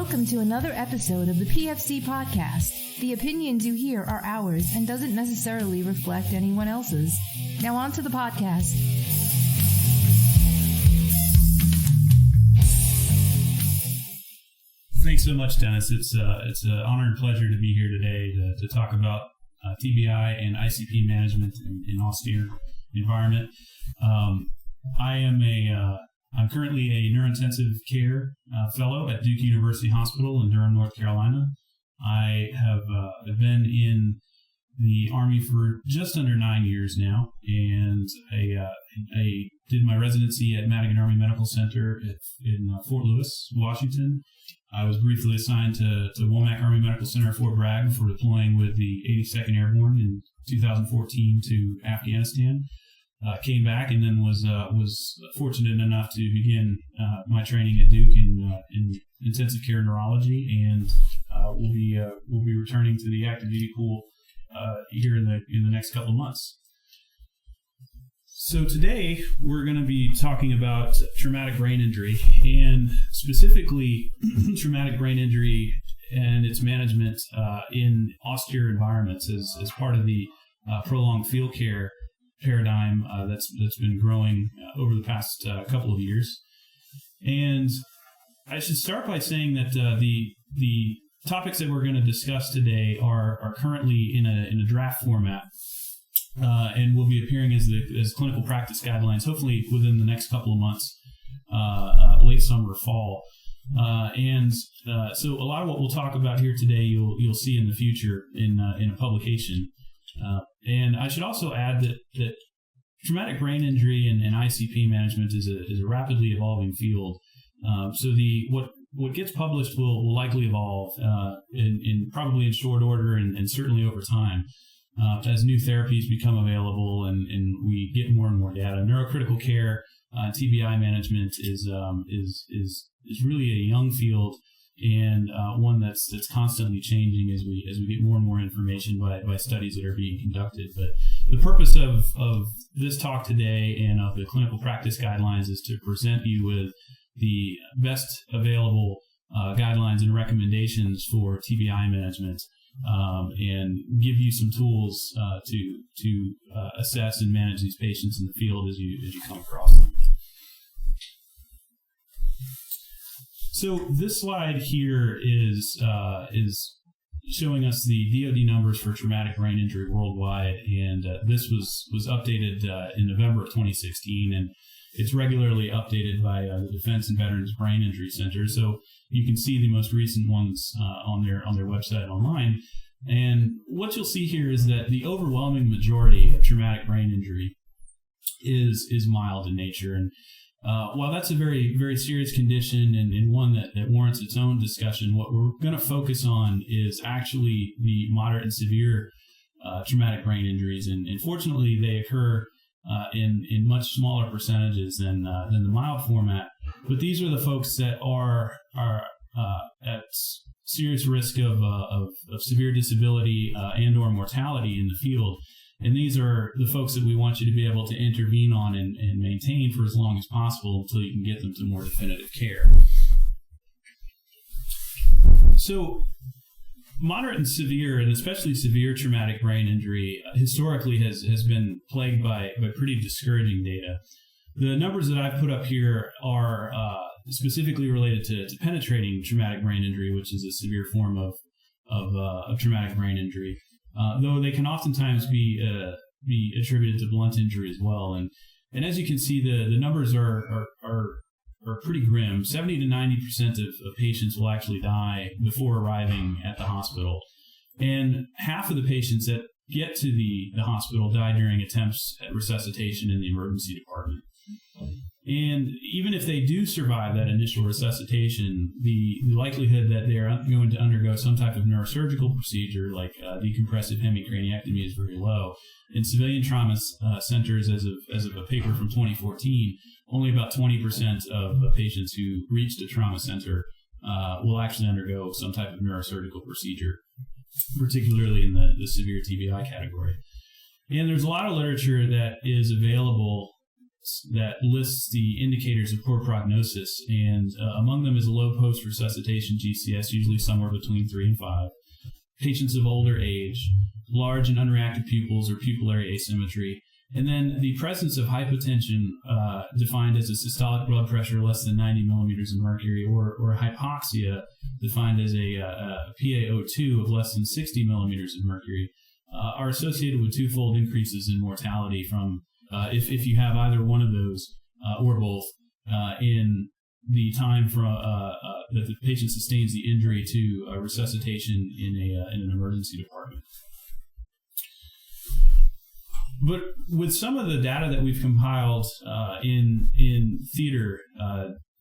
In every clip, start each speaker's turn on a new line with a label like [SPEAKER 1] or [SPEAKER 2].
[SPEAKER 1] Welcome to another episode of the PFC podcast. The opinions you hear are ours and doesn't necessarily reflect anyone else's. Now on to the podcast.
[SPEAKER 2] Thanks so much, Dennis. It's an honor and pleasure to be here today to talk about TBI and ICP management in austere environment. I'm currently a neurointensive care fellow at Duke University Hospital in Durham, North Carolina. I have been in the Army for just under 9 years now, and I did my residency at Madigan Army Medical Center in Fort Lewis, Washington. I was briefly assigned to Womack Army Medical Center at Fort Bragg for deploying with the 82nd Airborne in 2014 to Afghanistan. Came back and then was fortunate enough to begin my training at Duke in intensive care neurology, and we'll be returning to the active duty pool here in the next couple of months. So today we're going to be talking about traumatic brain injury, and specifically traumatic brain injury and its management in austere environments as part of the prolonged field care paradigm that's been growing over the past couple of years. And I should start by saying that the topics that we're going to discuss today are currently in a draft format and will be appearing as clinical practice guidelines, hopefully within the next couple of months, late summer or fall. So a lot of what we'll talk about here today you'll see in the future in a publication. And I should also add that traumatic brain injury and ICP management is a rapidly evolving field. So what gets published will likely evolve probably in short order and certainly over time as new therapies become available and we get more and more data. Neurocritical care, TBI management is really a young field, and one that's constantly changing as we get more and more information by studies that are being conducted. But the purpose of this talk today and of the clinical practice guidelines is to present you with the best available guidelines and recommendations for TBI management, and give you some tools to assess and manage these patients in the field as you come across them. So this slide here is showing us the DoD numbers for traumatic brain injury worldwide, and this was updated in November of 2016, and it's regularly updated by the Defense and Veterans Brain Injury Center. So you can see the most recent ones on their website online. And what you'll see here is that the overwhelming majority of traumatic brain injury is mild in nature, and while that's a very, very serious condition and one that warrants its own discussion, what we're going to focus on is actually the moderate and severe traumatic brain injuries. And fortunately, they occur in much smaller percentages than the mild format. But these are the folks that are at serious risk of severe disability and or mortality in the field. And these are the folks that we want you to be able to intervene on and maintain for as long as possible until you can get them to more definitive care. So moderate and severe, and especially severe traumatic brain injury, historically has been plagued by pretty discouraging data. The numbers that I've put up here are specifically related to penetrating traumatic brain injury, which is a severe form of traumatic brain injury. Though they can oftentimes be attributed to blunt injury as well, and as you can see, the numbers are pretty grim. 70 to 90% of patients will actually die before arriving at the hospital, and half of the patients that get to the hospital die during attempts at resuscitation in the emergency department. And even if they do survive that initial resuscitation, the likelihood that they're going to undergo some type of neurosurgical procedure like decompressive hemicraniectomy is very low. In civilian trauma centers, as of a paper from 2014, only about 20% of patients who reach the trauma center will actually undergo some type of neurosurgical procedure, particularly in the severe TBI category. And there's a lot of literature that is available that lists the indicators of poor prognosis, and among them is a low post-resuscitation GCS, usually somewhere between 3 and 5, patients of older age, large and unreacted pupils or pupillary asymmetry, and then the presence of hypotension defined as a systolic blood pressure less than 90 millimeters of mercury, or hypoxia defined as a PaO2 of less than 60 millimeters of mercury, are associated with twofold increases in mortality from if you have either one of those or both in the time from that the patient sustains the injury to resuscitation in an emergency department. But with some of the data that we've compiled in theater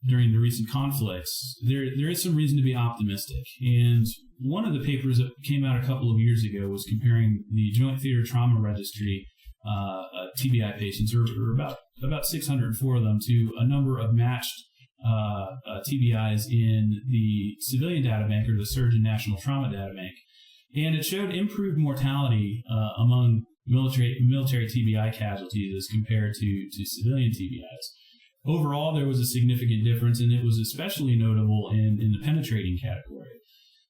[SPEAKER 2] during the recent conflicts, there is some reason to be optimistic. And one of the papers that came out a couple of years ago was comparing the Joint Theater Trauma Registry TBI patients, or about 604 of them, to a number of matched TBIs in the civilian data bank, or the Surgeon National Trauma Data Bank. And it showed improved mortality among military TBI casualties as compared to civilian TBIs. Overall, there was a significant difference, and it was especially notable in the penetrating category.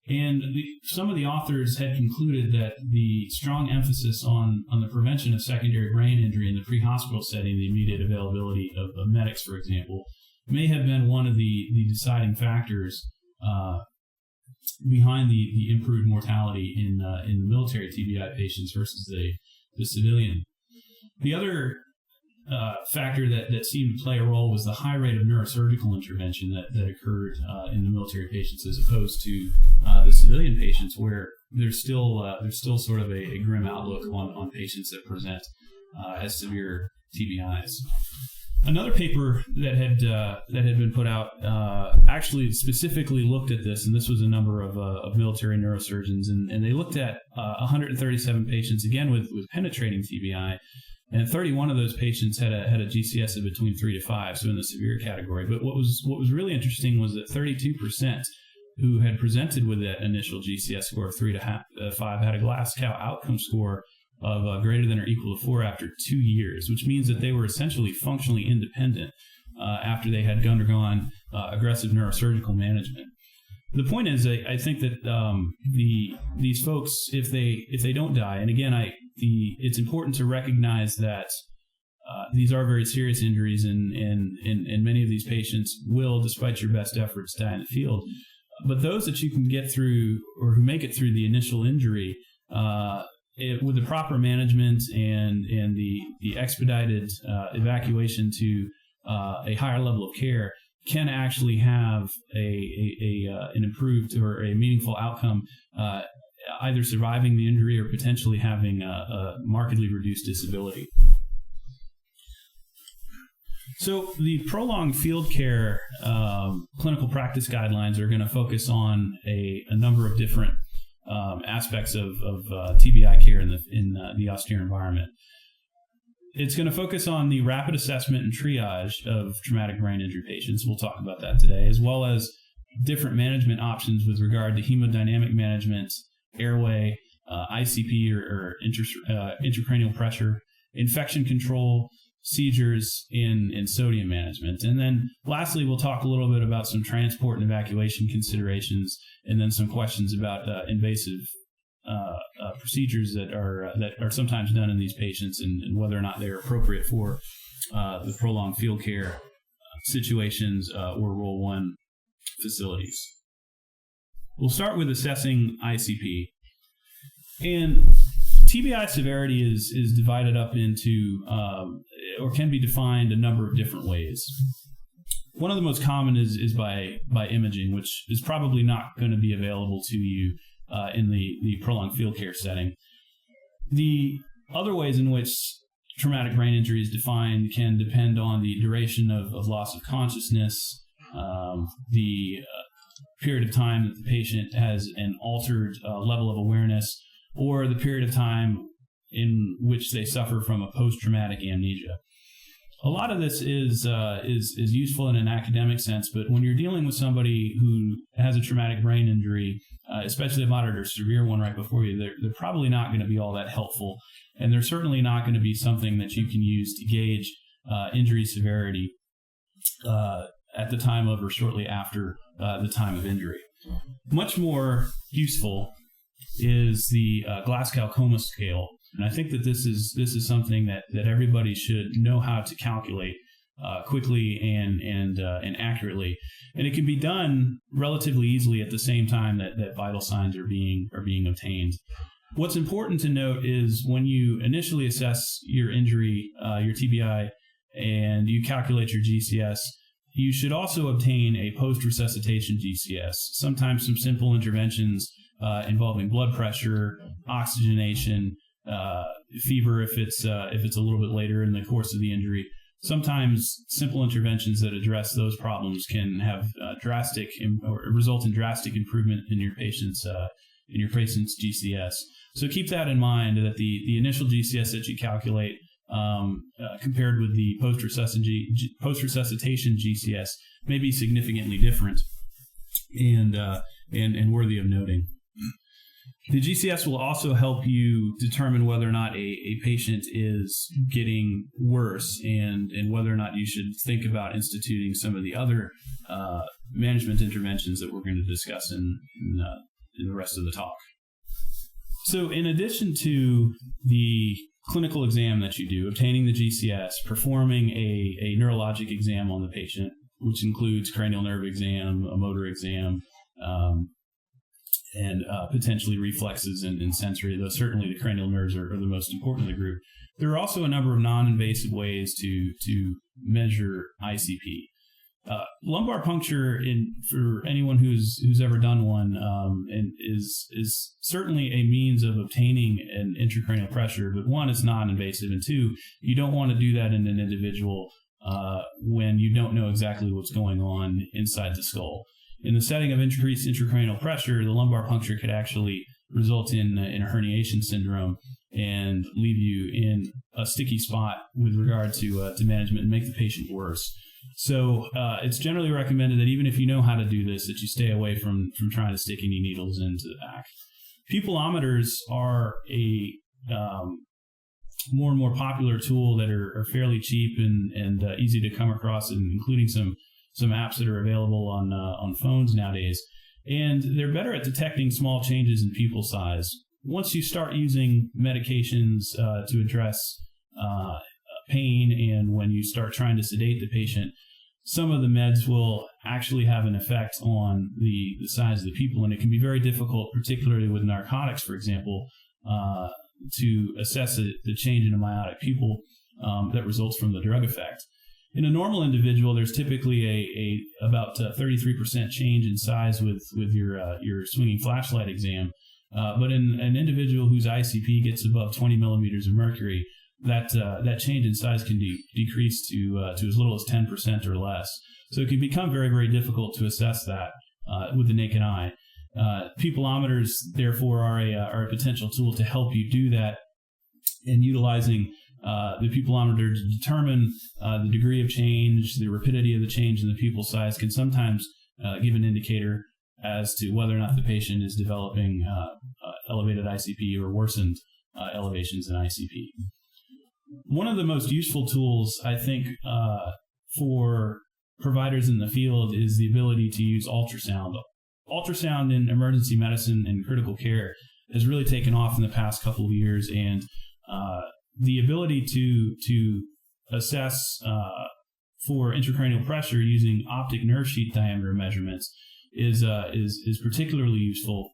[SPEAKER 2] And some of the authors had concluded that the strong emphasis on the prevention of secondary brain injury in the pre-hospital setting, the immediate availability of medics, for example, may have been one of the deciding factors behind the improved mortality in the military TBI patients versus the civilian. The other factor that seemed to play a role was the high rate of neurosurgical intervention that occurred in the military patients as opposed to the civilian patients, where there's still sort of a grim outlook on patients that present as severe TBIs. Another paper that had been put out actually specifically looked at this, and this was a number of military neurosurgeons, and they looked at 137 patients, again with penetrating TBI, and 31 of those patients had a GCS of between 3 to 5, so in the severe category. But what was really interesting was that 32% who had presented with that initial GCS score of 3 to 5 had a Glasgow outcome score of greater than or equal to 4 after 2 years, which means that they were essentially functionally independent after they had undergone aggressive neurosurgical management. The point is, I think that these folks, if they don't die, and again, it's important to recognize that these are very serious injuries, and many of these patients will, despite your best efforts, die in the field. But those that you can get through, or who make it through the initial injury, with the proper management and the expedited evacuation to a higher level of care, can actually have an improved or a meaningful outcome, either surviving the injury or potentially having a markedly reduced disability. So the prolonged field care clinical practice guidelines are going to focus on a number of different aspects of TBI care in the austere environment. It's going to focus on the rapid assessment and triage of traumatic brain injury patients. We'll talk about that today, as well as different management options with regard to hemodynamic management, airway, ICP or intracranial pressure, infection control, seizures, and sodium management. And then lastly, we'll talk a little bit about some transport and evacuation considerations, and then some questions about invasive procedures that are sometimes done in these patients, and whether or not they're appropriate for the prolonged field care situations or Role 1 facilities. We'll start with assessing ICP. And TBI severity is divided up into, or can be defined a number of different ways. One of the most common is by imaging, which is probably not going to be available to you in the prolonged field care setting. The other ways in which traumatic brain injury is defined can depend on the duration of loss of consciousness, the period of time that the patient has an altered level of awareness, or the period of time in which they suffer from a post-traumatic amnesia. A lot of this is useful in an academic sense, but when you're dealing with somebody who has a traumatic brain injury, especially a moderate or severe one right before you, they're probably not going to be all that helpful, and they're certainly not going to be something that you can use to gauge injury severity at the time of or shortly after the time of injury. Much more useful is the Glasgow Coma Scale, and I think that this is something that everybody should know how to calculate quickly and accurately, and it can be done relatively easily at the same time that vital signs are being obtained. What's important to note is when you initially assess your injury, your TBI, and you calculate your GCS, you should also obtain a post-resuscitation GCS. Sometimes some simple interventions involving blood pressure, oxygenation, fever if it's a little bit later in the course of the injury. Sometimes simple interventions that address those problems can have drastic or result in drastic improvement in your patient's GCS. So keep that in mind, that the initial GCS that you calculate compared with the post-resuscitation GCS may be significantly different and worthy of noting. The GCS will also help you determine whether or not a patient is getting worse and whether or not you should think about instituting some of the other management interventions that we're going to discuss in the rest of the talk. So in addition to the clinical exam that you do, obtaining the GCS, performing a neurologic exam on the patient, which includes cranial nerve exam, a motor exam, and potentially reflexes and sensory, though certainly the cranial nerves are the most important of the group. There are also a number of non-invasive ways to measure ICP. Lumbar puncture, for anyone who's ever done one, and is certainly a means of obtaining an intracranial pressure. But one, it's non-invasive, and two, you don't want to do that in an individual when you don't know exactly what's going on inside the skull. In the setting of increased intracranial pressure, the lumbar puncture could actually result in a herniation syndrome and leave you in a sticky spot with regard to management and make the patient worse. So it's generally recommended that even if you know how to do this, that you stay away from trying to stick any needles into the back. Pupillometers are a more and more popular tool that are fairly cheap and easy to come across, and including some apps that are available on phones nowadays. And they're better at detecting small changes in pupil size. Once you start using medications to address pain, and when you start trying to sedate the patient, some of the meds will actually have an effect on the size of the pupil, and it can be very difficult, particularly with narcotics, for example, to assess the change in a myotic pupil that results from the drug effect. In a normal individual, there's typically about 33% change in size with your swinging flashlight exam, but in an individual whose ICP gets above 20 millimeters of mercury, that change in size can decrease to as little as 10% or less. So it can become very, very difficult to assess that with the naked eye. Pupillometers, therefore, are a potential tool to help you do that, and utilizing the pupillometer to determine the degree of change, the rapidity of the change in the pupil size can sometimes give an indicator as to whether or not the patient is developing elevated ICP or worsened elevations in ICP. One of the most useful tools, I think, for providers in the field is the ability to use ultrasound. Ultrasound in emergency medicine and critical care has really taken off in the past couple of years, and the ability to assess for intracranial pressure using optic nerve sheath diameter measurements is particularly useful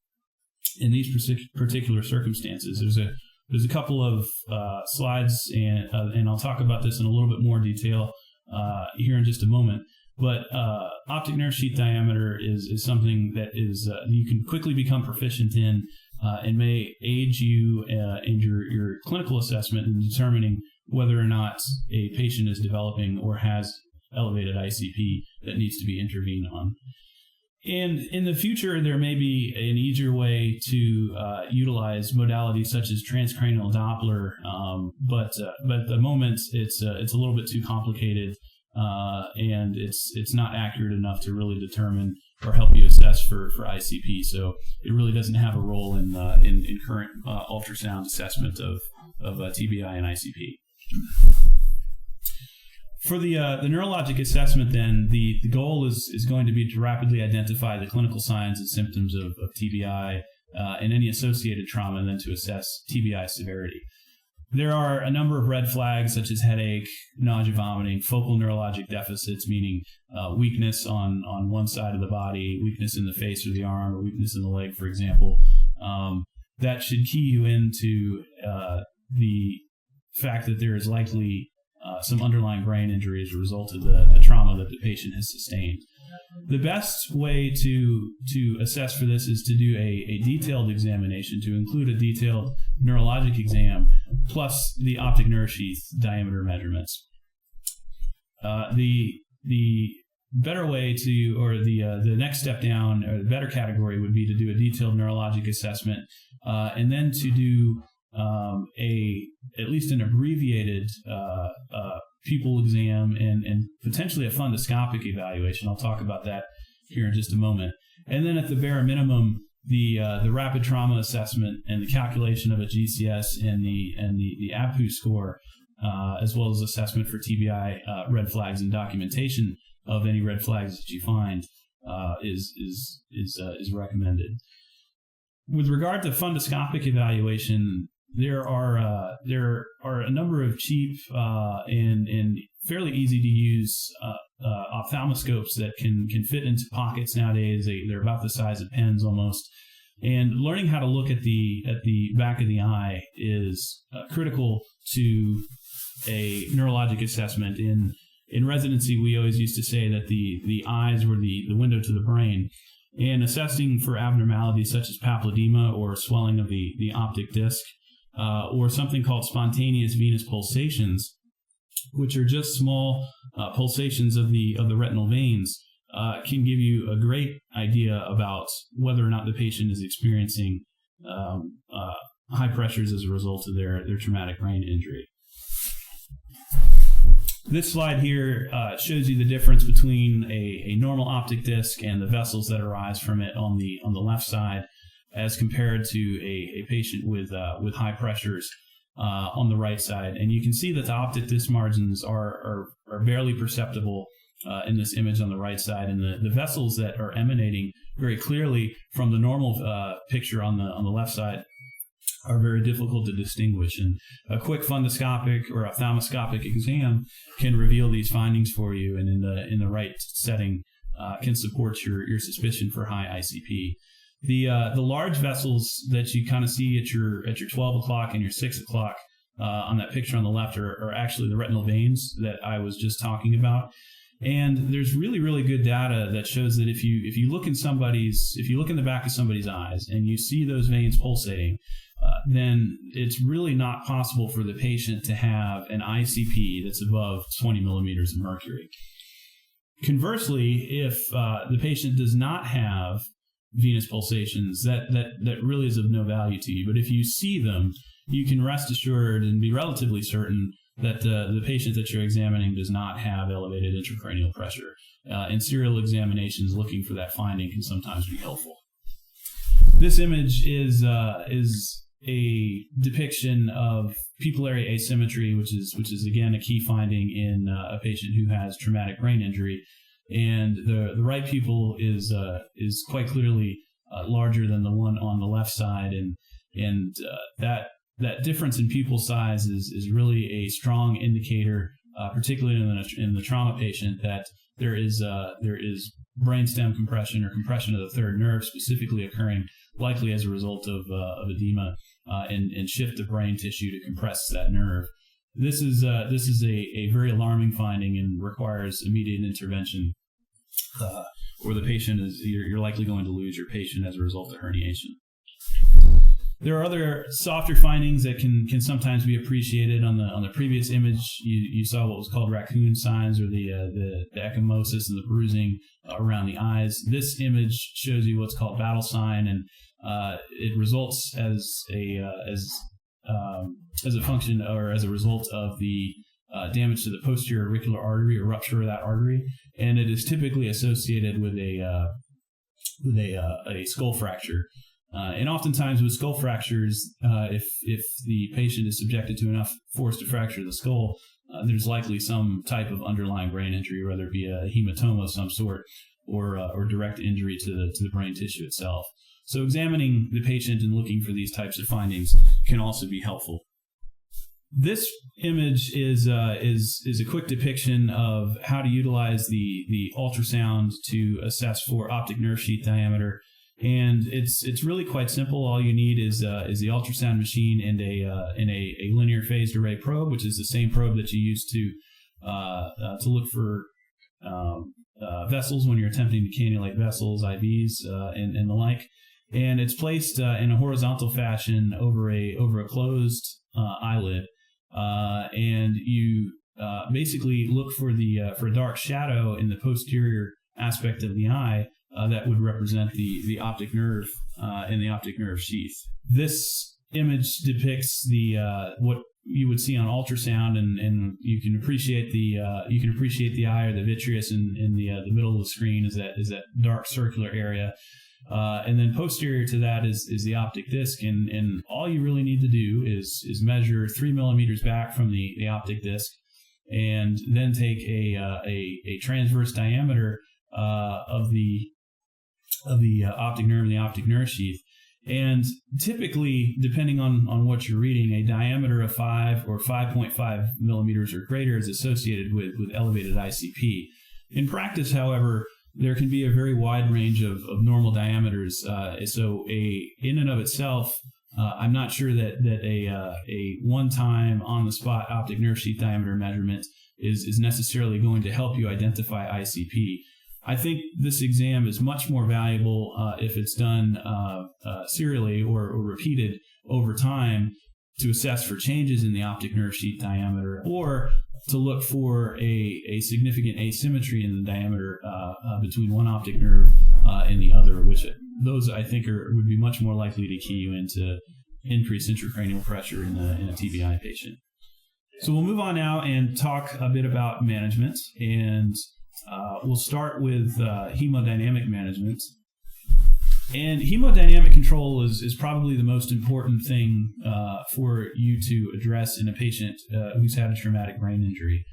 [SPEAKER 2] in these particular circumstances. There's a couple of slides, and I'll talk about this in a little bit more detail here in just a moment. But optic nerve sheath diameter is something that is you can quickly become proficient in, and may aid you in your clinical assessment in determining whether or not a patient is developing or has elevated ICP that needs to be intervened on. And in the future, there may be an easier way to utilize modalities such as transcranial Doppler, but at the moment it's a little bit too complicated, and it's not accurate enough to really determine or help you assess for ICP. So it really doesn't have a role in current ultrasound assessment of TBI and ICP. For the neurologic assessment, then, the goal is going to be to rapidly identify the clinical signs and symptoms of TBI and any associated trauma, and then to assess TBI severity. There are a number of red flags such as headache, nausea, vomiting, focal neurologic deficits, meaning weakness on one side of the body, weakness in the face or the arm, or weakness in the leg, for example. That should key you into the fact that there is likely some underlying brain injury as a result of the trauma that the patient has sustained. The best way to assess for this is to do a detailed examination, to include a detailed neurologic exam plus the optic nerve sheath diameter measurements. The better way to, or the next step down, or the better category would be to do a detailed neurologic assessment, and then to do at least an abbreviated pupil exam and potentially a fundoscopic evaluation. I'll talk about that here in just a moment. And then at the bare minimum, the rapid trauma assessment and the calculation of a GCS and the ABPU score, as well as assessment for TBI red flags and documentation of any red flags that you find is recommended. With regard to fundoscopic evaluation, there are a number of cheap and fairly easy to use ophthalmoscopes that can fit into pockets nowadays. They're about the size of pens almost. And learning how to look at the back of the eye is critical to a neurologic assessment. In residency, we always used to say that the eyes were the window to the brain. And assessing for abnormalities such as papilledema or swelling of the optic disc, or something called spontaneous venous pulsations, which are just small pulsations of the retinal veins, can give you a great idea about whether or not the patient is experiencing high pressures as a result of their traumatic brain injury. This slide here shows you the difference between a normal optic disc and the vessels that arise from it on the left side, as compared to a patient with high pressures on the right side. And you can see that the optic disc margins are barely perceptible in this image on the right side, and the vessels that are emanating very clearly from the normal picture on the left side are very difficult to distinguish. And a quick fundoscopic or ophthalmoscopic exam can reveal these findings for you, and in the right setting can support your suspicion for high ICP. The large vessels that you kind of see at your 12 o'clock and your 6 o'clock on that picture on the left are actually the retinal veins that I was just talking about. And there's really, really good data that shows that if you look in the back of somebody's eyes and you see those veins pulsating, then it's really not possible for the patient to have an ICP that's above 20 millimeters of mercury. Conversely, if the patient does not have venous pulsations, that really is of no value to you. But if you see them, you can rest assured and be relatively certain that the patient that you're examining does not have elevated intracranial pressure. And serial examinations looking for that finding can sometimes be helpful. This image is a depiction of pupillary asymmetry, which is again a key finding in a patient who has traumatic brain injury. And the right pupil is quite clearly larger than the one on the left side, and that difference in pupil size is really a strong indicator, particularly in the trauma patient, that there is brainstem compression or compression of the third nerve specifically occurring, likely as a result of edema and shift of brain tissue to compress that nerve. This is a very alarming finding and requires immediate intervention, or the patient you're likely going to lose your patient as a result of herniation. There are other softer findings that can sometimes be appreciated. On the previous image, you saw what was called raccoon signs, or the ecchymosis and the bruising around the eyes. This image shows you what's called battle sign, and it results as a function or as a result of the damage to the posterior auricular artery or rupture of that artery, and it is typically associated with a skull fracture. And oftentimes with skull fractures, if the patient is subjected to enough force to fracture the skull, there's likely some type of underlying brain injury, whether it be a hematoma of some sort or direct injury to the brain tissue itself. So examining the patient and looking for these types of findings can also be helpful. This image is a quick depiction of how to utilize the ultrasound to assess for optic nerve sheath diameter, and it's really quite simple. All you need is the ultrasound machine and a linear phased array probe, which is the same probe that you use to look for vessels when you're attempting to cannulate vessels, IVs, and the like. And it's placed in a horizontal fashion over a closed eyelid. And you basically look for a dark shadow in the posterior aspect of the eye that would represent the optic nerve in the optic nerve sheath. This image depicts what you would see on ultrasound, and you can appreciate the eye or the vitreous in the middle of the screen is that dark circular area. And then posterior to that is the optic disc, and all you really need to do is measure 3 millimeters back from the optic disc, and then take a transverse diameter of the optic nerve and the optic nerve sheath. And typically, depending on what you're reading, a diameter of 5 or 5.5 millimeters or greater is associated with elevated ICP. In practice, however, there can be a very wide range of normal diameters. So in and of itself, I'm not sure that a one-time on-the-spot optic nerve sheath diameter measurement is necessarily going to help you identify ICP. I think this exam is much more valuable if it's done serially or repeated over time to assess for changes in the optic nerve sheath diameter, or to look for a significant asymmetry in the diameter between one optic nerve and the other, which those I think would be much more likely to key you into increased intracranial pressure in a TBI patient. So we'll move on now and talk a bit about management, and we'll start with hemodynamic management. And hemodynamic control is probably the most important thing for you to address in a patient who's had a traumatic brain injury.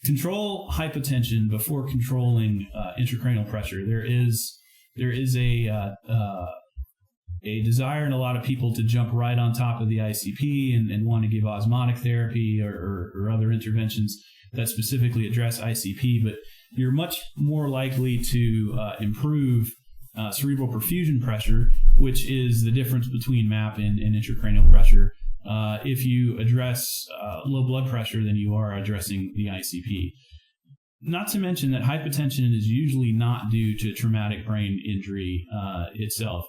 [SPEAKER 2] Control hypotension before controlling intracranial pressure. There is a desire in a lot of people to jump right on top of the ICP and want to give osmotic therapy or other interventions that specifically address ICP, but you're much more likely to improve cerebral perfusion pressure, which is the difference between MAP and intracranial pressure, if you address low blood pressure than you are addressing the ICP. Not to mention that hypotension is usually not due to traumatic brain injury itself.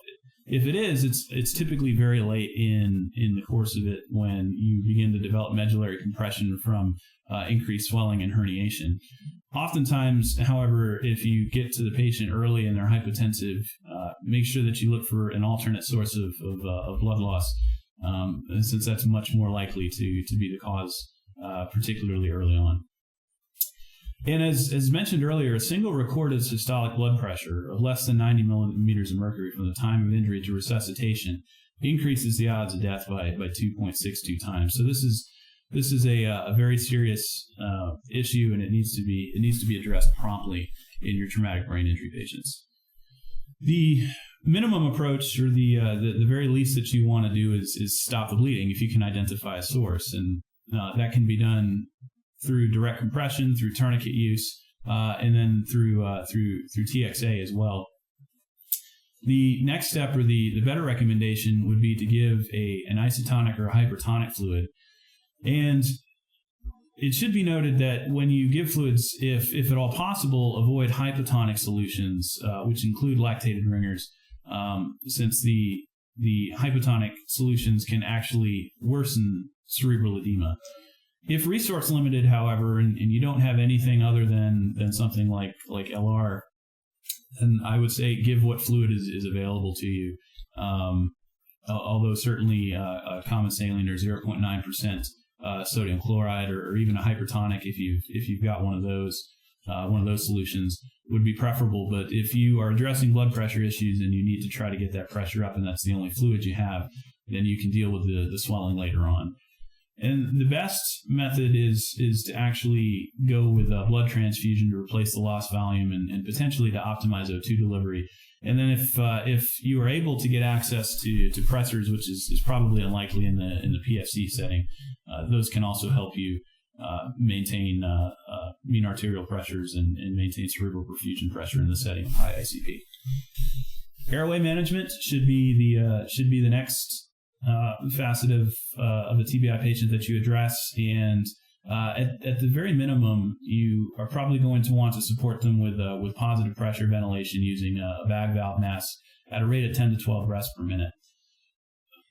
[SPEAKER 2] If it is, it's typically very late in the course of it when you begin to develop medullary compression from increased swelling and herniation. Oftentimes, however, if you get to the patient early and they're hypotensive, make sure that you look for an alternate source of blood loss, since that's much more likely to be the cause, particularly early on. And as mentioned earlier, a single recorded systolic blood pressure of less than 90 millimeters of mercury from the time of injury to resuscitation increases the odds of death by 2.62 times. So this is a very serious issue, and it needs to be addressed promptly in your traumatic brain injury patients. The minimum approach, or the very least that you want to do, is stop the bleeding if you can identify a source, and that can be done through direct compression, through tourniquet use, and then through TXA as well. The next step, or the better recommendation, would be to give an isotonic or a hypertonic fluid. And it should be noted that when you give fluids, if at all possible, avoid hypotonic solutions, which include lactated ringers, since the hypotonic solutions can actually worsen cerebral edema. If resource limited, however, and you don't have anything other than something like LR, then I would say give what fluid is available to you. Although certainly common saline or 0.9% sodium chloride, or even a hypertonic, if you've got one of those solutions, would be preferable. But if you are addressing blood pressure issues and you need to try to get that pressure up, and that's the only fluid you have, then you can deal with the swelling later on. And the best method is to actually go with a blood transfusion to replace the lost volume and potentially to optimize O2 delivery. And then if you are able to get access to pressors, which is probably unlikely in the PFC setting, those can also help you maintain mean arterial pressures and maintain cerebral perfusion pressure in the setting of high ICP. Airway management should be the next facet of a TBI patient that you address, and at the very minimum, you are probably going to want to support them with positive pressure ventilation using a bag valve mask at a rate of 10 to 12 breaths per minute.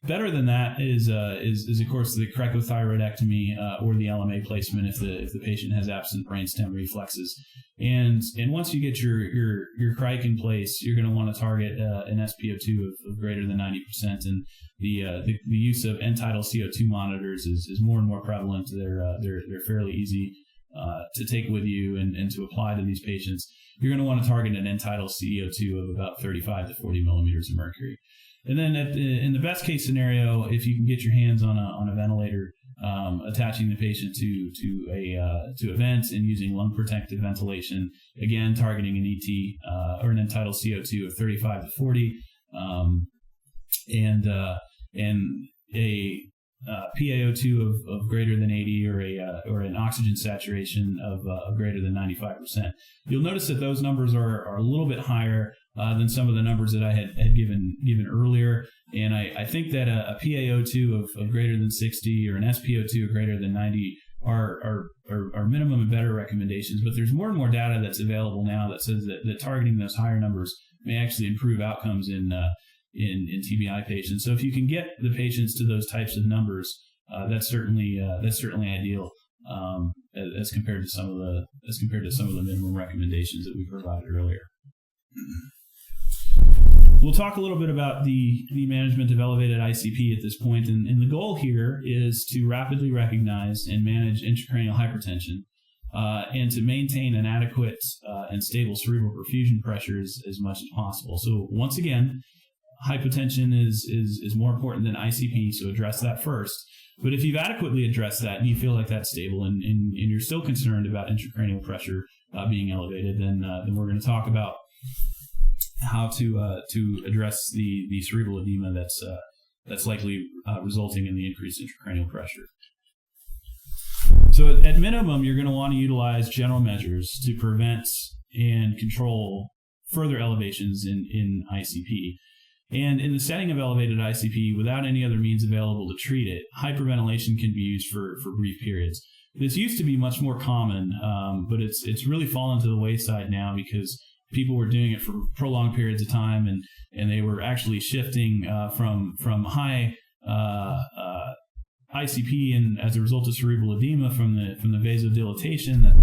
[SPEAKER 2] Better than that is of course the cricothyroidectomy or the LMA placement if the patient has absent brainstem reflexes. And once you get your cric in place, you're going to want to target an SpO2 of greater than 90%. And the use of end-tidal CO2 monitors is more and more prevalent. They're fairly easy to take with you and to apply to these patients. You're going to want to target an end-tidal CO2 of about 35 to 40 millimeters of mercury. And then in the best case scenario, if you can get your hands on a ventilator, attaching the patient to a vent and using lung protective ventilation, again targeting an ET or an end-tidal CO2 of 35 to 40, and a PaO2 of greater than 80 or an oxygen saturation of greater than 95%. You'll notice that those numbers are a little bit higher than some of the numbers that I had given earlier, and I think that a PaO2 of greater than 60 or an SpO2 of greater than 90 are minimum and better recommendations. But there's more and more data that's available now that says that targeting those higher numbers may actually improve outcomes in TBI patients. So if you can get the patients to those types of numbers, that's certainly ideal as compared to some of the minimum recommendations that we provided earlier. We'll talk a little bit about the management of elevated ICP at this point, and the goal here is to rapidly recognize and manage intracranial hypertension and to maintain an adequate and stable cerebral perfusion pressure as much as possible. So once again, hypotension is more important than ICP, so address that first. But if you've adequately addressed that and you feel like that's stable and you're still concerned about intracranial pressure being elevated, then we're going to talk about how to address the cerebral edema that's likely resulting in the increased intracranial pressure. So at minimum, you're going to want to utilize general measures to prevent and control further elevations in ICP. And in the setting of elevated ICP, without any other means available to treat it, hyperventilation can be used for brief periods. This used to be much more common, but it's really fallen to the wayside now because people were doing it for prolonged periods of time, and they were actually shifting from high ICP and as a result of cerebral edema from the vasodilatation that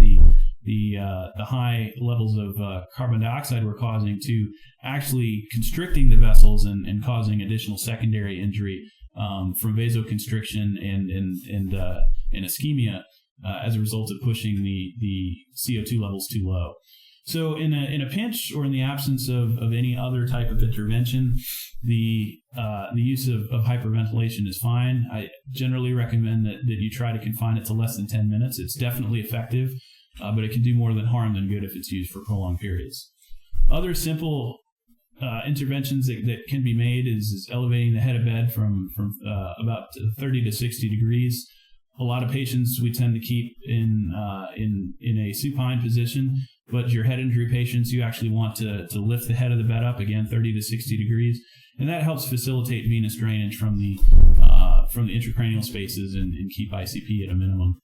[SPEAKER 2] the high levels of carbon dioxide were causing to actually constricting the vessels and causing additional secondary injury from vasoconstriction and ischemia as a result of pushing the CO2 levels too low. So in a pinch or in the absence of any other type of intervention, the use of hyperventilation is fine. I generally recommend that you try to confine it to less than 10 minutes. It's definitely effective, but it can do more harm than good if it's used for prolonged periods. Other simple interventions that can be made is elevating the head of bed from about 30 to 60 degrees. A lot of patients we tend to keep in a supine position, but your head injury patients, you actually want to lift the head of the bed up, again, 30 to 60 degrees, and that helps facilitate venous drainage from the intracranial spaces and keep ICP at a minimum.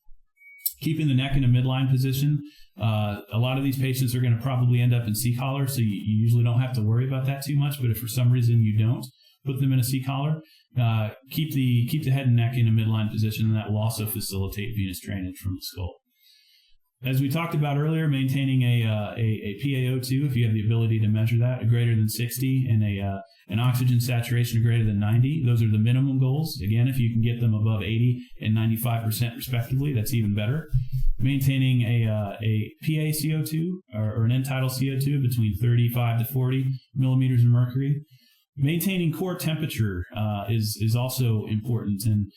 [SPEAKER 2] Keeping the neck in a midline position, a lot of these patients are going to probably end up in C-collar, so you usually don't have to worry about that too much, but if for some reason you don't put them in a C-collar, keep the head and neck in a midline position, and that will also facilitate venous drainage from the skull. As we talked about earlier, maintaining a PaO2, if you have the ability to measure that, a greater than 60, and an oxygen saturation of greater than 90. Those are the minimum goals. Again, if you can get them above 80 and 95% respectively, that's even better. Maintaining a PaCO2 or an end-tidal CO2 between 35 to 40 millimeters of mercury. Maintaining core temperature is also important, and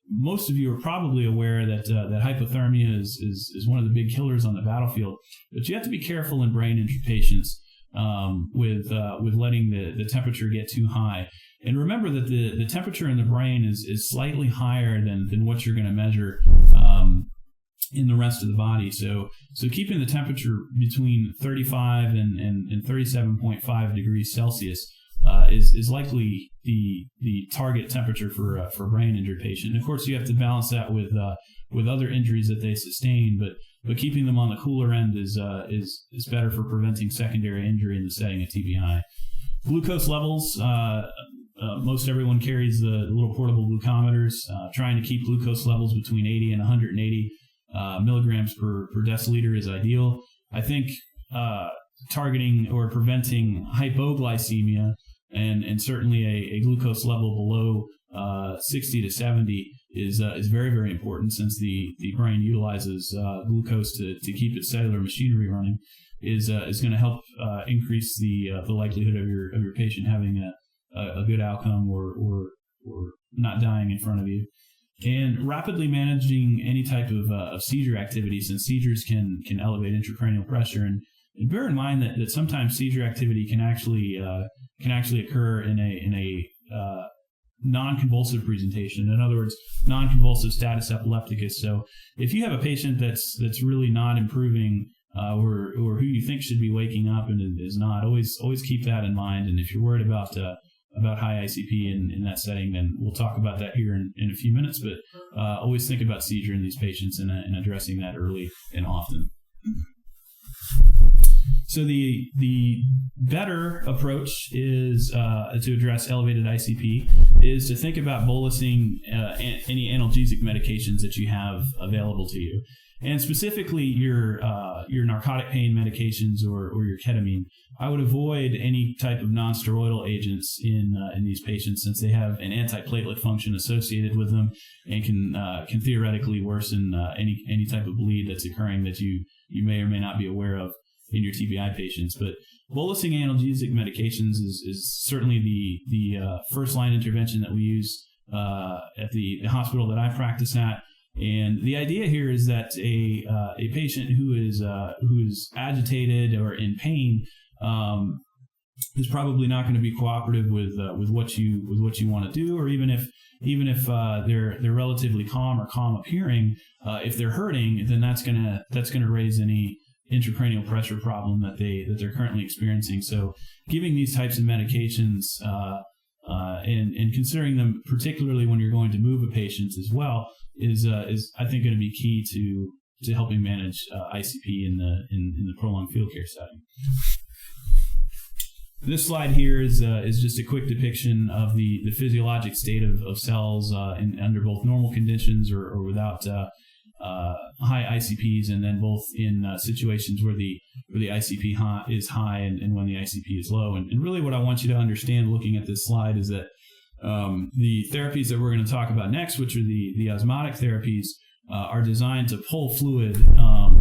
[SPEAKER 2] most of you are probably aware that that hypothermia is one of the big killers on the battlefield. But you have to be careful in brain injury patients with letting the temperature get too high. And remember that the temperature in the brain is slightly higher than what you're going to measure in the rest of the body. So keeping the temperature between 35 and 37.5 degrees Celsius is likely the target temperature for a brain injured patient. And of course, you have to balance that with other injuries that they sustain, but keeping them on the cooler end is better for preventing secondary injury in the setting of TBI. Glucose levels. Most everyone carries the little portable glucometers. Trying to keep glucose levels between 80 and 180 milligrams per deciliter is ideal. I think targeting or preventing hypoglycemia and certainly a glucose level below 60 to 70 is very, very important, since the brain utilizes glucose to keep its cellular machinery running. Is going to help increase the likelihood of your patient having a good outcome or not dying in front of you. And rapidly managing any type of seizure activity, since seizures can elevate intracranial pressure. And bear in mind that sometimes seizure activity can actually occur in a non-convulsive presentation. In other words, non-convulsive status epilepticus. So if you have a patient that's really not improving, or who you think should be waking up and is not, always keep that in mind. And if you're worried about high ICP in that setting, then we'll talk about that here in a few minutes. But always think about seizure in these patients and addressing that early and often. So the better approach is to address elevated ICP is to think about bolusing any analgesic medications that you have available to you, and specifically your narcotic pain medications or your ketamine. I would avoid any type of non-steroidal agents in these patients, since they have an antiplatelet function associated with them and can theoretically worsen any type of bleed that's occurring that you may or may not be aware of in your TBI patients. But bolusing analgesic medications is certainly the first line intervention that we use at the hospital that I practice at. And the idea here is that a patient who is agitated or in pain is probably not going to be cooperative with what you want to do, or even if they're relatively calm or calm appearing, if they're hurting, then that's gonna raise any intracranial pressure problem that they're currently experiencing. So giving these types of medications and considering them, particularly when you're going to move a patient as well, is I think going to be key to helping manage ICP in the prolonged field care setting. This slide here is just a quick depiction of the physiologic state of cells under both normal conditions or without high ICPs, and then both in situations where the ICP is high and when the ICP is low. And really what I want you to understand looking at this slide is that the therapies that we're going to talk about next, which are the osmotic therapies, are designed to pull fluid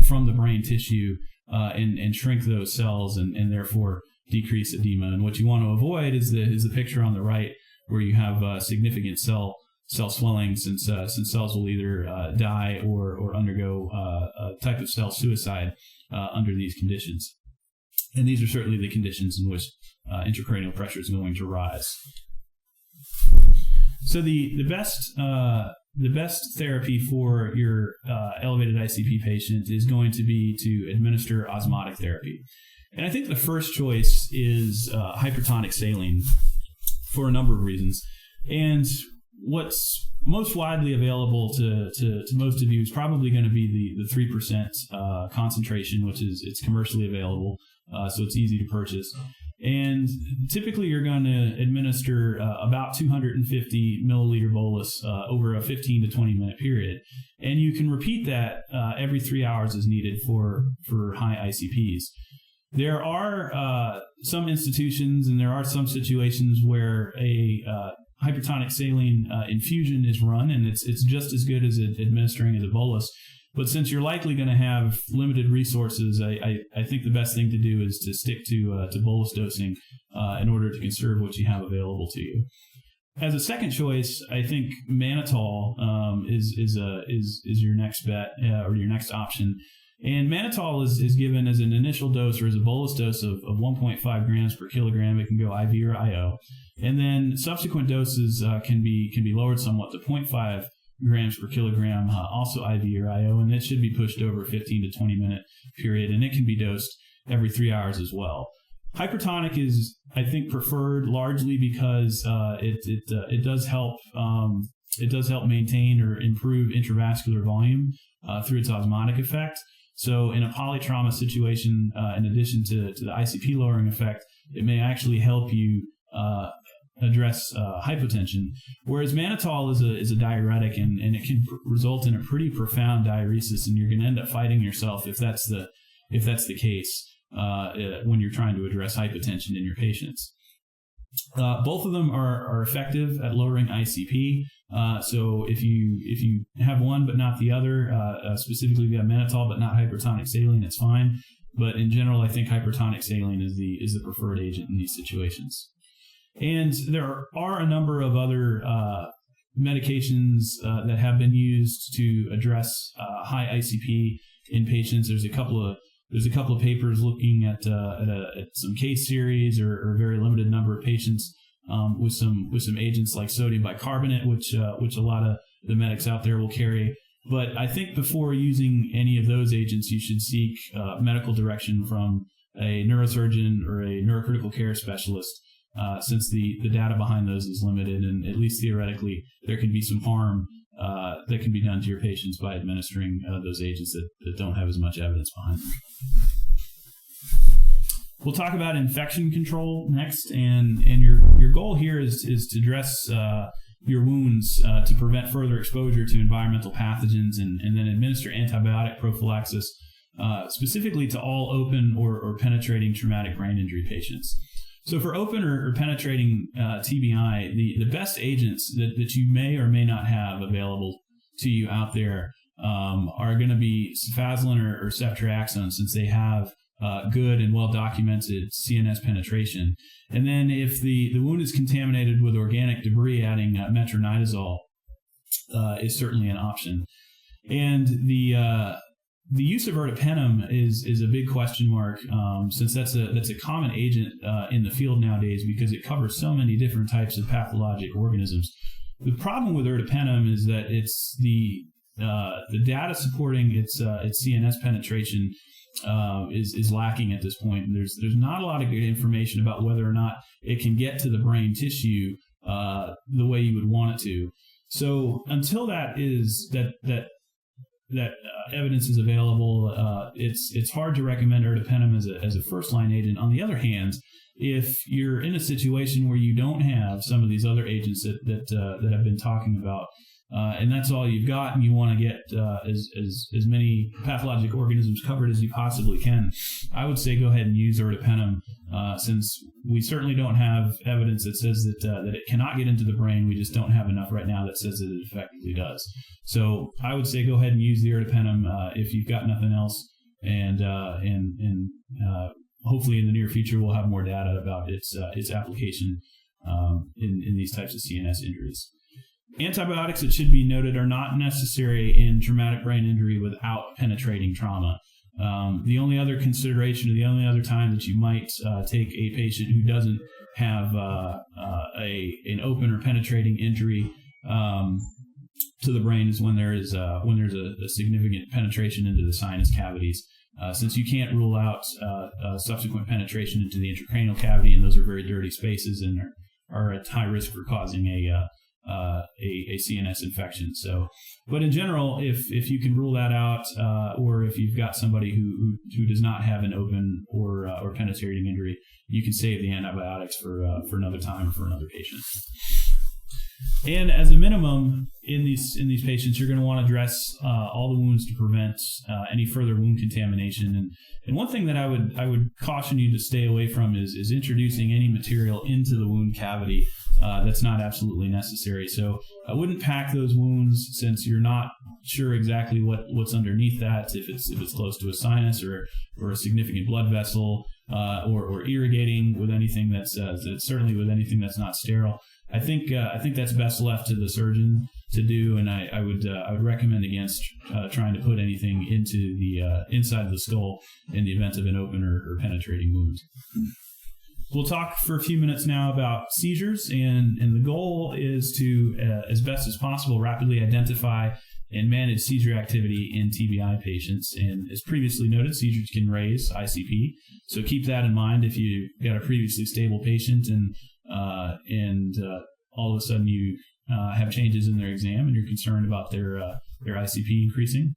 [SPEAKER 2] from the brain tissue and shrink those cells and therefore decrease edema. And what you want to avoid is the picture on the right, where you have significant cell swelling, since cells will either die or undergo a type of cell suicide under these conditions. And these are certainly the conditions in which intracranial pressure is going to rise. So the best therapy for your elevated ICP patient is going to be to administer osmotic therapy. And I think the first choice is hypertonic saline for a number of reasons. And what's most widely available to most of you is probably going to be the 3% concentration, which it's commercially available, so it's easy to purchase. And typically you're going to administer about 250 milliliter bolus over a 15 to 20 minute period. And you can repeat that every 3 hours as needed for high ICPs. There are some institutions and there are some situations where a hypertonic saline infusion is run, and it's just as good as administering as a bolus. But since you're likely going to have limited resources, I think the best thing to do is to stick to bolus dosing in order to conserve what you have available to you. as a second choice, I think mannitol is your next bet or your next option. And mannitol is given as an initial dose or as a bolus dose of 1.5 grams per kilogram. It can go IV or IO. And then subsequent doses can be lowered somewhat to 0.5 grams per kilogram, also IV or IO. And it should be pushed over a 15 to 20 minute period. And it can be dosed every 3 hours as well. Hypertonic is, I think, preferred largely because it does help maintain or improve intravascular volume through its osmotic effect. So in a polytrauma situation, in addition to the ICP lowering effect, it may actually help you address hypotension. Whereas mannitol is a diuretic, and it can result in a pretty profound diuresis, and you're going to end up fighting yourself if that's the case when you're trying to address hypotension in your patients. Both of them are effective at lowering ICP. So if you have one but not the other, specifically if you have mannitol but not hypertonic saline, it's fine. But in general, I think hypertonic saline is the preferred agent in these situations. And there are a number of other medications that have been used to address high ICP in patients. There's a couple of papers looking at some case series or a very limited number of patients with some agents like sodium bicarbonate, which a lot of the medics out there will carry. But I think before using any of those agents, you should seek medical direction from a neurosurgeon or a neurocritical care specialist, since the data behind those is limited, and at least theoretically there can be some harm that can be done to your patients by administering those agents that don't have as much evidence behind them. We'll talk about infection control next, and your goal here is to address your wounds to prevent further exposure to environmental pathogens, and then administer antibiotic prophylaxis specifically to all open or penetrating traumatic brain injury patients. So for open or penetrating TBI, the best agents that you may or may not have available to you out there are going to be cefazolin or ceftriaxone, since they have good and well-documented CNS penetration. And then if the wound is contaminated with organic debris, adding metronidazole is certainly an option. And the use of ertapenem is a big question mark, since that's a common agent in the field nowadays because it covers so many different types of pathologic organisms. The problem with ertapenem is that it's the data supporting its CNS penetration is lacking at this point. And there's not a lot of good information about whether or not it can get to the brain tissue the way you would want it to. So until that evidence is available, it's hard to recommend ertapenem as a first-line agent. On the other hand, if you're in a situation where you don't have some of these other agents that I've been talking about, and that's all you've got, and you want to get as many pathologic organisms covered as you possibly can, I would say go ahead and use ertapenem, since we certainly don't have evidence that says that it cannot get into the brain. We just don't have enough right now that says that it effectively does. So I would say go ahead and use the ertapenem if you've got nothing else, and hopefully in the near future we'll have more data about its application in these types of CNS injuries. Antibiotics, it should be noted, are not necessary in traumatic brain injury without penetrating trauma. The only other consideration, or the only other time that you might take a patient who doesn't have an open or penetrating injury to the brain is when there's a significant penetration into the sinus cavities, since you can't rule out subsequent penetration into the intracranial cavity, and those are very dirty spaces and are at high risk for causing a CNS infection. So, but in general, if you can rule that out, or if you've got somebody who does not have an open or penetrating injury, you can save the antibiotics for another time or for another patient. And as a minimum, in these patients, you're going to want to address all the wounds to prevent any further wound contamination. And one thing that I would caution you to stay away from is introducing any material into the wound cavity that's not absolutely necessary. So I wouldn't pack those wounds, since you're not sure exactly what's underneath that, if it's close to a sinus or a significant blood vessel, or irrigating with anything that's certainly with anything that's not sterile. I think that's best left to the surgeon to do, and I would recommend against trying to put anything into the inside of the skull in the event of an open or penetrating wound. We'll talk for a few minutes now about seizures, and the goal is to, as best as possible, rapidly identify and manage seizure activity in TBI patients. And as previously noted, seizures can raise ICP, so keep that in mind if you've got a previously stable patient and all of a sudden you have changes in their exam and you're concerned about their ICP increasing.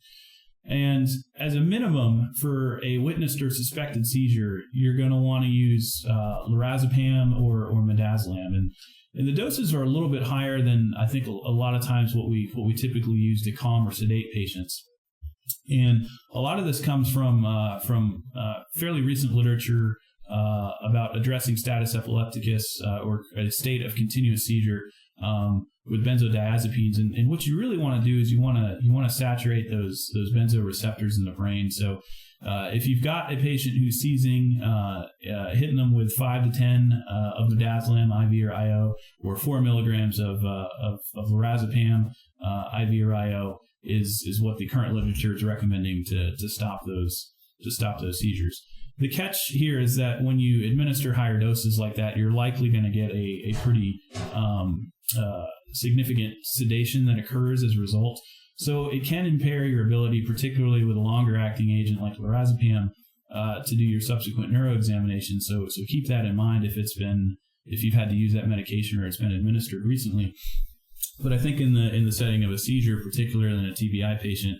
[SPEAKER 2] And as a minimum, for a witnessed or suspected seizure, you're going to want to use lorazepam or midazolam. And the doses are a little bit higher than I think a lot of times what we typically use to calm or sedate patients. And a lot of this comes from fairly recent literature about addressing status epilepticus or a state of continuous seizure with benzodiazepines. And what you really want to do is you want to saturate those benzo receptors in the brain. So if you've got a patient who's seizing, hitting them with 5 to 10 of midazolam IV or IO, or 4 milligrams of lorazepam IV or IO is what the current literature is recommending to stop those seizures. The catch here is that when you administer higher doses like that, you're likely going to get a pretty significant sedation that occurs as a result. So it can impair your ability, particularly with a longer acting agent like lorazepam, to do your subsequent neuroexamination. So keep that in mind if you've had to use that medication or it's been administered recently. But I think in the setting of a seizure, particularly in a TBI patient,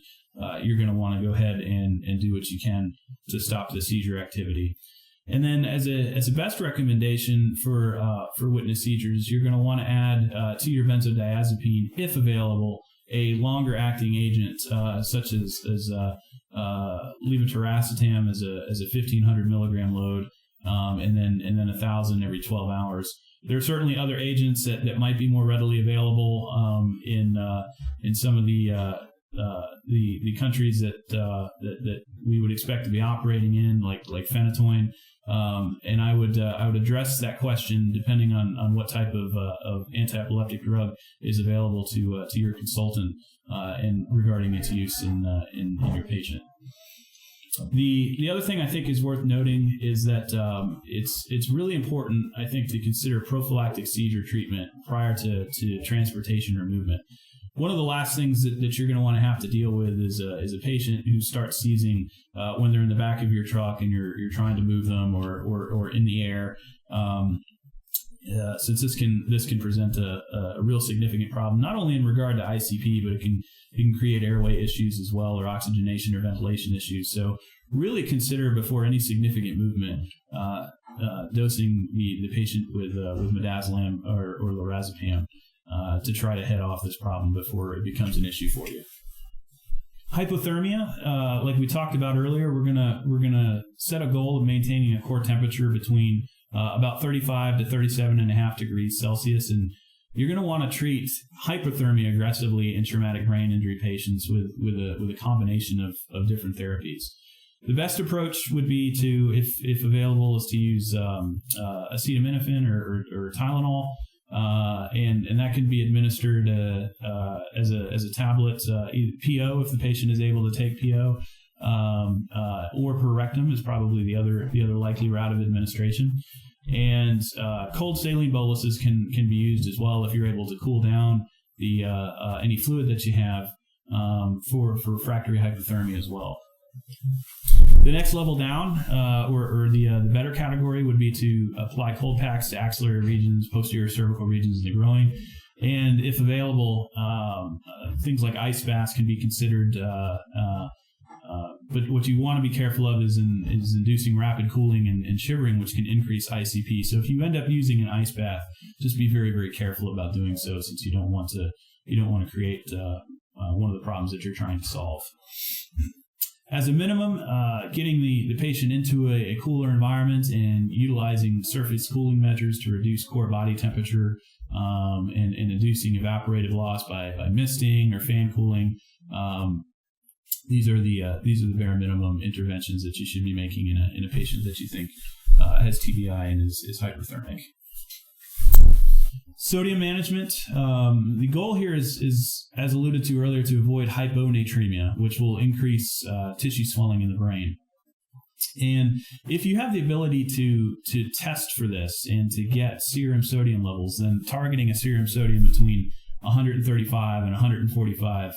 [SPEAKER 2] you're going to want to go ahead and do what you can to stop the seizure activity. And then as a best recommendation for witness seizures, you're going to want to add to your benzodiazepine, if available, a longer acting agent such as levetiracetam as a 1,500 milligram load, and then 1,000 every 12 hours. There are certainly other agents that might be more readily available in some of the countries that we would expect to be operating in, like phenytoin. And I would address that question depending on what type of anti-epileptic drug is available to your consultant and regarding its use in your patient. The other thing I think is worth noting is that it's really important, I think, to consider prophylactic seizure treatment prior to transportation or movement. One of the last things that you're going to want to have to deal with is a patient who starts seizing when they're in the back of your truck and you're trying to move them or in the air. Since this can present a real significant problem, not only in regard to ICP, but it can create airway issues as well, or oxygenation or ventilation issues. So really consider before any significant movement dosing the patient with midazolam or lorazepam to try to head off this problem before it becomes an issue for you. Hypothermia, like we talked about earlier, we're gonna set a goal of maintaining a core temperature between about 35 to 37.5 degrees Celsius, and you're going to want to treat hypothermia aggressively in traumatic brain injury patients with a combination of different therapies. The best approach would be to, if available, is to use acetaminophen or Tylenol, and that can be administered as a tablet, either PO if the patient is able to take PO, or per rectum is probably the other likely route of administration. And cold saline boluses can be used as well if you're able to cool down the any fluid that you have for refractory hypothermia as well. The next level down, or the better category, would be to apply cold packs to axillary regions, posterior cervical regions, and the groin. And if available, things like ice baths can be considered. But what you want to be careful of is inducing rapid cooling and shivering, which can increase ICP. So if you end up using an ice bath, just be very, very careful about doing so, since you don't want to create one of the problems that you're trying to solve. As a minimum, getting the patient into a cooler environment and utilizing surface cooling measures to reduce core body temperature and inducing evaporative loss by misting or fan cooling. These are the bare minimum interventions that you should be making in a patient that you think has TBI and is hyperthermic. Sodium management. The goal here is, as alluded to earlier, to avoid hyponatremia, which will increase tissue swelling in the brain. And if you have the ability to test for this and to get serum sodium levels, then targeting a serum sodium between 135 and 145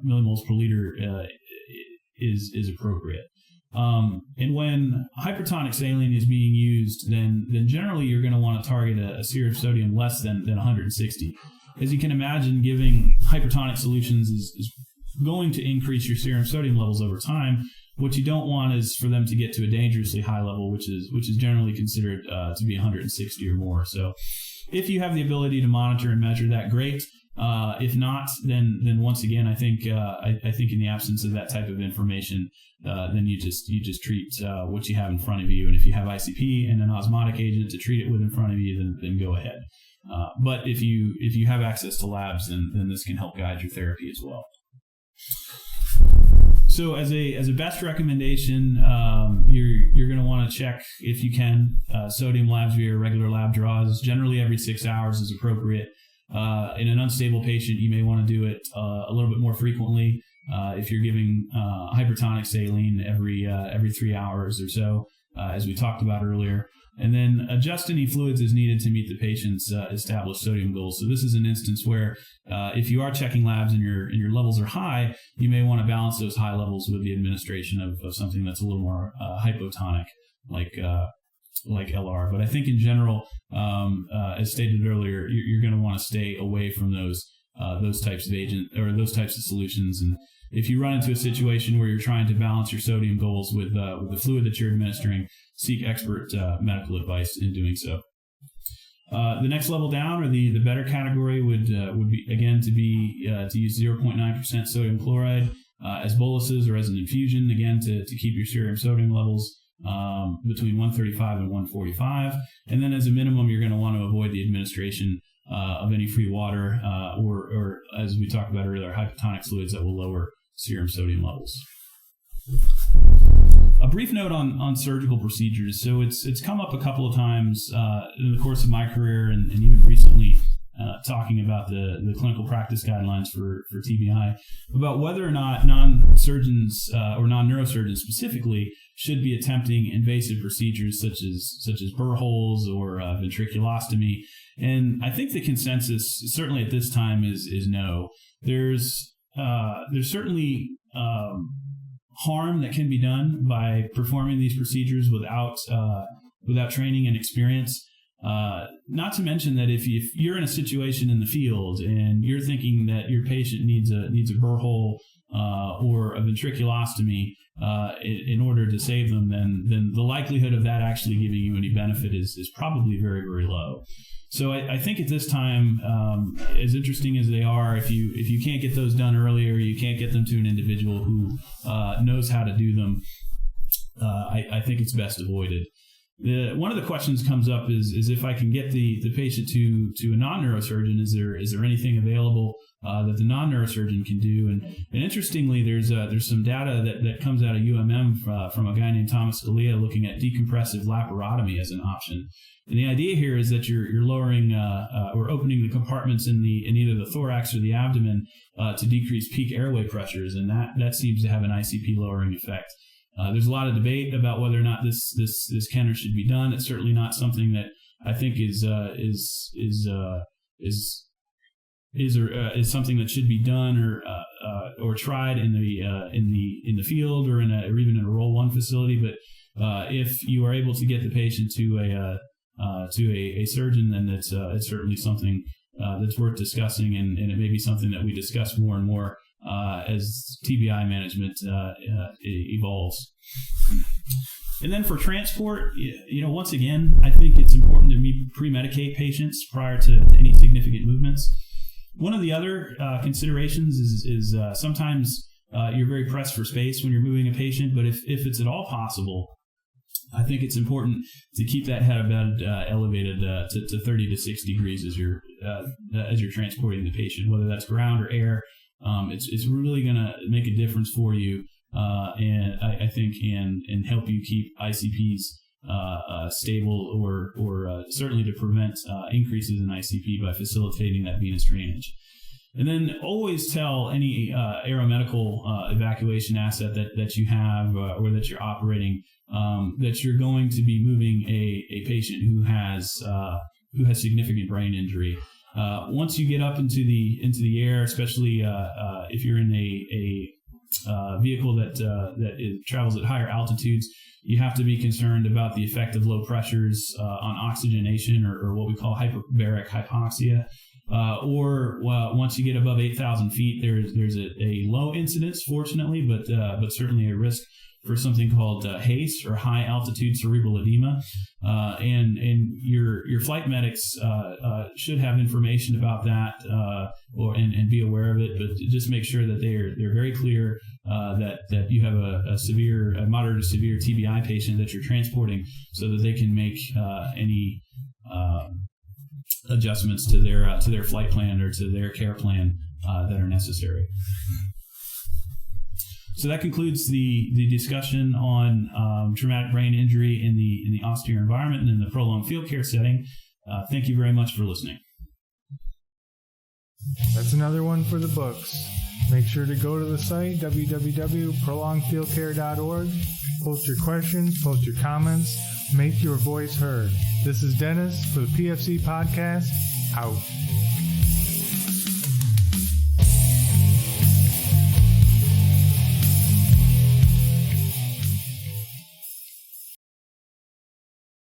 [SPEAKER 2] millimoles per liter is appropriate. And when hypertonic saline is being used, then generally you're going to want to target a serum sodium less than 160. As you can imagine, giving hypertonic solutions is going to increase your serum sodium levels over time. What you don't want is for them to get to a dangerously high level, which is generally considered to be 160 or more. So if you have the ability to monitor and measure that, great. If not, then once again, I think in the absence of that type of information, then you just treat what you have in front of you. And if you have ICP and an osmotic agent to treat it with in front of you, then go ahead. But if you have access to labs, then this can help guide your therapy as well. So as a best recommendation, you're going to want to check, if you can, sodium labs via regular lab draws. Generally every 6 hours is appropriate. In an unstable patient, you may want to do it a little bit more frequently. If you're giving hypertonic saline every 3 hours or so, as we talked about earlier. And then adjust any fluids as needed to meet the patient's established sodium goals. So this is an instance where if you are checking labs and your levels are high, you may want to balance those high levels with the administration of something that's a little more hypotonic, like LR. But I think in general, as stated earlier, you're going to want to stay away from those types of agent or those types of solutions. And if you run into a situation where you're trying to balance your sodium goals with the fluid that you're administering, seek expert medical advice in doing so. The next level down, or the better category, would be again to use 0.9% sodium chloride as boluses or as an infusion, again to keep your serum sodium levels between 135 and 145. And then as a minimum, you're going to want to avoid the administration of any free water or as we talked about earlier, hypotonic fluids that will lower serum sodium levels. A brief note on surgical procedures. So it's come up a couple of times in the course of my career and even recently talking about the clinical practice guidelines for TBI about whether or not non-surgeons or non-neurosurgeons specifically should be attempting invasive procedures such as burr holes or ventriculostomy. And I think the consensus, certainly at this time, is no. There's certainly harm that can be done by performing these procedures without training and experience. Not to mention that if you're in a situation in the field and you're thinking that your patient needs a burr hole or a ventriculostomy in order to save them, then the likelihood of that actually giving you any benefit is probably very, very low. So I think at this time, as interesting as they are, if you can't get those done earlier, you can't get them to an individual who knows how to do them, I think it's best avoided. One of the questions comes up is if I can get the patient to a non-neurosurgeon, is there anything available that the non-neurosurgeon can do? And interestingly, there's some data that comes out of UMM from a guy named Thomas Scalia looking at decompressive laparotomy as an option. And the idea here is that you're lowering or opening the compartments in either the thorax or the abdomen to decrease peak airway pressures, and that seems to have an ICP lowering effect. There's a lot of debate about whether or not this can or should be done. It's certainly not something that I think is something that should be done or tried in the field or even in a Roll 1 facility. But if you are able to get the patient to a surgeon, then it's certainly something that's worth discussing, and it may be something that we discuss more and more as TBI management evolves. And then for transport, once again, I think it's important to pre-medicate patients prior to any significant movements. One of the other considerations is sometimes you're very pressed for space when you're moving a patient, but if it's at all possible, I think it's important to keep that head of bed elevated to 30 to 60 degrees as you're transporting the patient, whether that's ground or air. It's really going to make a difference for you, and I think and help you keep ICPs stable or certainly to prevent increases in ICP by facilitating that venous drainage. And then always tell any aeromedical evacuation asset that you have or that you're operating that you're going to be moving a patient who has significant brain injury. Once you get up into the air, especially if you're in a vehicle that travels at higher altitudes, you have to be concerned about the effect of low pressures on oxygenation or what we call hyperbaric hypoxia. Once you get above 8,000 feet, there's a low incidence, fortunately, but certainly a risk for something called HACE, or high altitude cerebral edema, and your flight medics should have information about that and be aware of it. But just make sure that they're very clear that you have a moderate to severe TBI patient that you're transporting, so that they can make any adjustments to their flight plan or to their care plan that are necessary. So that concludes the discussion on traumatic brain injury in the austere environment and in the prolonged field care setting. Thank you very much for listening.
[SPEAKER 3] That's another one for the books. Make sure to go to the site, www.prolongedfieldcare.org. Post your questions, post your comments, make your voice heard. This is Dennis for the PFC Podcast, out.